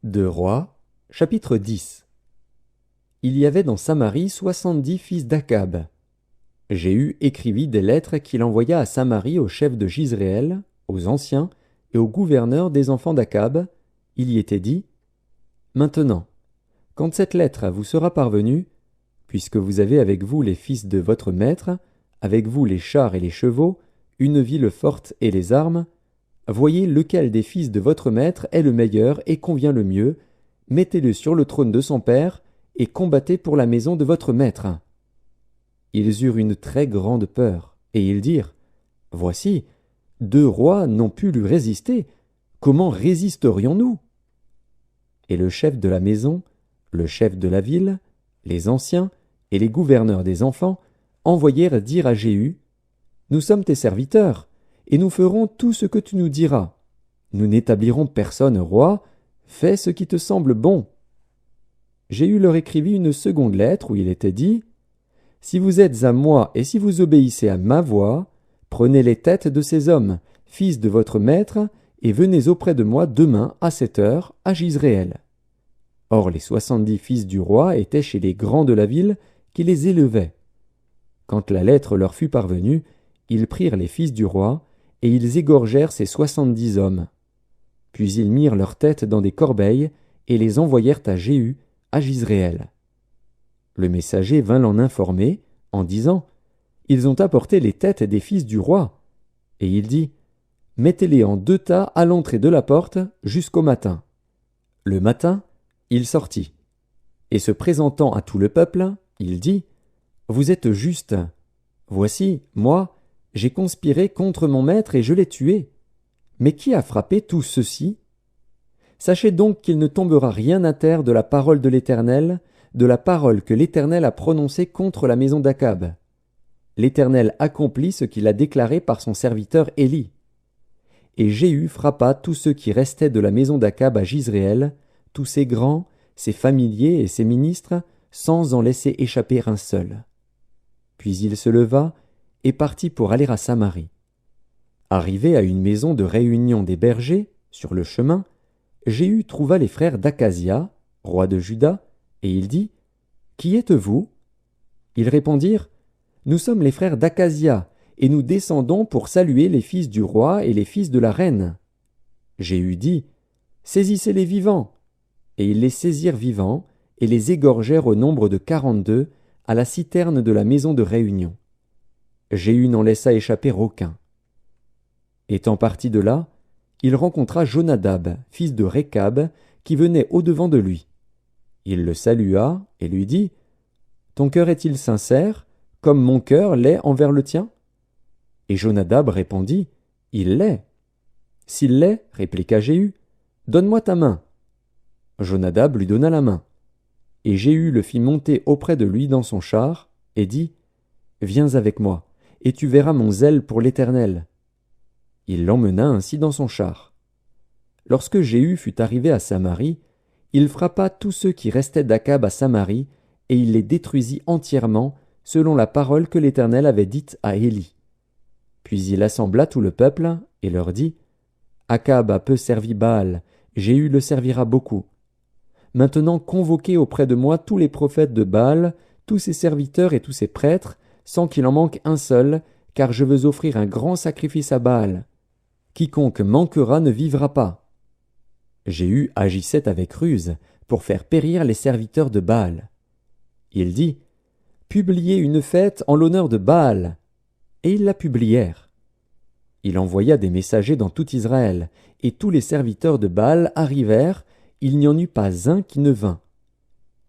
Deux Rois, chapitre 10. Il y avait dans Samarie 70 fils d'Akab. Jéhu écrivit des lettres qu'il envoya à Samarie aux chefs de Jizréel, aux anciens et aux gouverneurs des enfants d'Akab. Il y était dit : Maintenant, quand cette lettre vous sera parvenue, puisque vous avez avec vous les fils de votre maître, avec vous les chars et les chevaux, une ville forte et les armes, voyez lequel des fils de votre maître est le meilleur et convient le mieux, mettez-le sur le trône de son père, et combattez pour la maison de votre maître. Ils eurent une très grande peur, et ils dirent : Voici, 2 rois n'ont pu lui résister, comment résisterions-nous ? Et le chef de la maison, le chef de la ville, les anciens et les gouverneurs des enfants envoyèrent dire à Jéhu : Nous sommes tes serviteurs, et nous ferons tout ce que tu nous diras. Nous n'établirons personne roi, fais ce qui te semble bon. Jéhu leur écrivit une seconde lettre où il était dit : Si vous êtes à moi et si vous obéissez à ma voix, prenez les têtes de ces hommes, fils de votre maître, et venez auprès de moi demain à 7 heures à Jizréel. Or les 70 fils du roi étaient chez les grands de la ville qui les élevaient. Quand la lettre leur fut parvenue, ils prirent les fils du roi, et ils égorgèrent ces 70 hommes. Puis ils mirent leurs têtes dans des corbeilles, et les envoyèrent à Jéhu, à Jizréel. Le messager vint l'en informer, en disant : Ils ont apporté les têtes des fils du roi. Et il dit : Mettez-les en 2 tas à l'entrée de la porte jusqu'au matin. Le matin, il sortit. Et se présentant à tout le peuple, il dit : Vous êtes justes. Voici, moi, j'ai conspiré contre mon maître et je l'ai tué. Mais qui a frappé tout ceci ? Sachez donc qu'il ne tombera rien à terre de la parole de l'Éternel, de la parole que l'Éternel a prononcée contre la maison d'Akab. L'Éternel accomplit ce qu'il a déclaré par son serviteur Élie. Et Jéhu frappa tous ceux qui restaient de la maison d'Akab à Jizréel, tous ses grands, ses familiers et ses ministres, sans en laisser échapper un seul. Puis il se leva et partit pour aller à Samarie. Arrivé à une maison de réunion des bergers, sur le chemin, Jéhu trouva les frères d'Akazia, roi de Juda, et il dit : Qui êtes-vous ? Ils répondirent : Nous sommes les frères d'Akazia, et nous descendons pour saluer les fils du roi et les fils de la reine. Jéhu dit : Saisissez-les vivants. Et ils les saisirent vivants, et les égorgèrent au nombre de 42, à la citerne de la maison de réunion. Jéhu n'en laissa échapper aucun. Étant parti de là, il rencontra Jonadab, fils de Rékab, qui venait au-devant de lui. Il le salua et lui dit : Ton cœur est-il sincère, comme mon cœur l'est envers le tien ? Et Jonadab répondit : Il l'est. S'il l'est, répliqua Jéhu, donne-moi ta main. Jonadab lui donna la main. Et Jéhu le fit monter auprès de lui dans son char, et dit : Viens avec moi, et tu verras mon zèle pour l'Éternel. Il l'emmena ainsi dans son char. Lorsque Jéhu fut arrivé à Samarie, il frappa tous ceux qui restaient d'Akab à Samarie, et il les détruisit entièrement, selon la parole que l'Éternel avait dite à Élie. Puis il assembla tout le peuple, et leur dit : Akab a peu servi Baal, Jéhu le servira beaucoup. Maintenant convoquez auprès de moi tous les prophètes de Baal, tous ses serviteurs et tous ses prêtres, sans qu'il en manque un seul, car je veux offrir un grand sacrifice à Baal. Quiconque manquera ne vivra pas. Jéhu agissait avec ruse pour faire périr les serviteurs de Baal. Il dit : Publiez une fête en l'honneur de Baal. Et ils la publièrent. Il envoya des messagers dans tout Israël, et tous les serviteurs de Baal arrivèrent, il n'y en eut pas un qui ne vînt.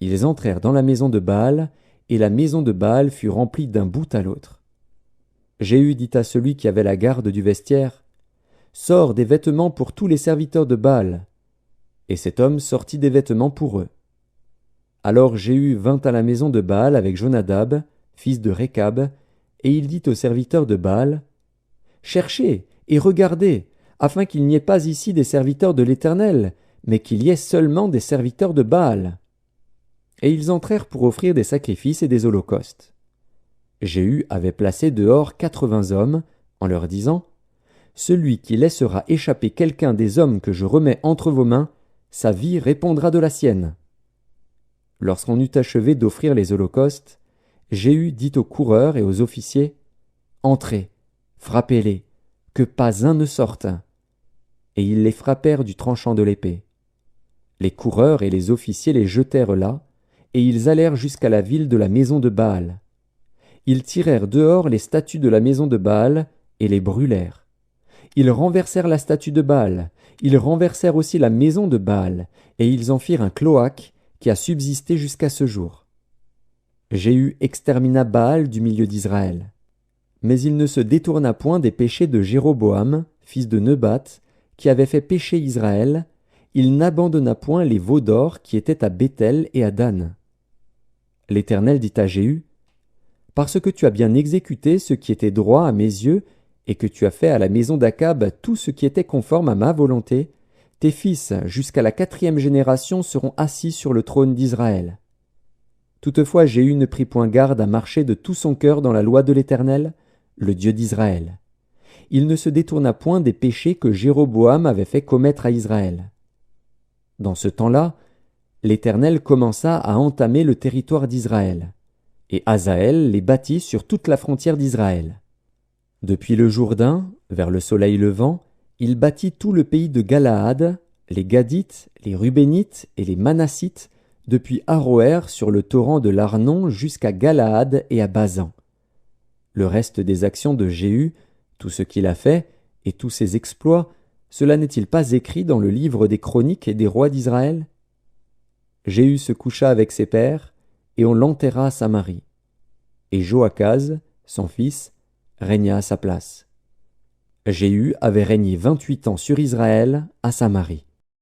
Ils entrèrent dans la maison de Baal, et la maison de Baal fut remplie d'un bout à l'autre. Jéhu dit à celui qui avait la garde du vestiaire : Sors des vêtements pour tous les serviteurs de Baal. Et cet homme sortit des vêtements pour eux. Alors Jéhu vint à la maison de Baal avec Jonadab, fils de Rékab, et il dit aux serviteurs de Baal : Cherchez et regardez, afin qu'il n'y ait pas ici des serviteurs de l'Éternel, mais qu'il y ait seulement des serviteurs de Baal. Et ils entrèrent pour offrir des sacrifices et des holocaustes. Jéhu avait placé dehors 80 hommes, en leur disant : Celui qui laissera échapper quelqu'un des hommes que je remets entre vos mains, sa vie répondra de la sienne. » Lorsqu'on eut achevé d'offrir les holocaustes, Jéhu dit aux coureurs et aux officiers, « Entrez, frappez-les, que pas un ne sorte. » Et ils les frappèrent du tranchant de l'épée. Les coureurs et les officiers les jetèrent là, et ils allèrent jusqu'à la ville de la maison de Baal. Ils tirèrent dehors les statues de la maison de Baal et les brûlèrent. Ils renversèrent la statue de Baal, ils renversèrent aussi la maison de Baal, et ils en firent un cloaque qui a subsisté jusqu'à ce jour. Jéhu extermina Baal du milieu d'Israël. Mais il ne se détourna point des péchés de Jéroboam, fils de Nebat, qui avait fait pécher Israël. Il n'abandonna point les veaux d'or qui étaient à Béthel et à Dan. L'Éternel dit à Jéhu, « Parce que tu as bien exécuté ce qui était droit à mes yeux, et que tu as fait à la maison d'Akab tout ce qui était conforme à ma volonté, tes fils jusqu'à la 4e génération seront assis sur le trône d'Israël. » Toutefois Jéhu ne prit point garde à marcher de tout son cœur dans la loi de l'Éternel, le Dieu d'Israël. Il ne se détourna point des péchés que Jéroboam avait fait commettre à Israël. Dans ce temps-là, l'Éternel commença à entamer le territoire d'Israël, et Hazaël les bâtit sur toute la frontière d'Israël. Depuis le Jourdain, vers le soleil levant, il bâtit tout le pays de Galaad, les Gadites, les Rubénites et les Manassites, depuis Aroër sur le torrent de l'Arnon jusqu'à Galaad et à Basan. Le reste des actions de Jéhu, tout ce qu'il a fait, et tous ses exploits, cela n'est-il pas écrit dans le livre des chroniques et des rois d'Israël? Jéhu se coucha avec ses pères, et on l'enterra à Samarie. Et Joachaz, son fils, régna à sa place. Jéhu avait régné 28 ans sur Israël à Samarie.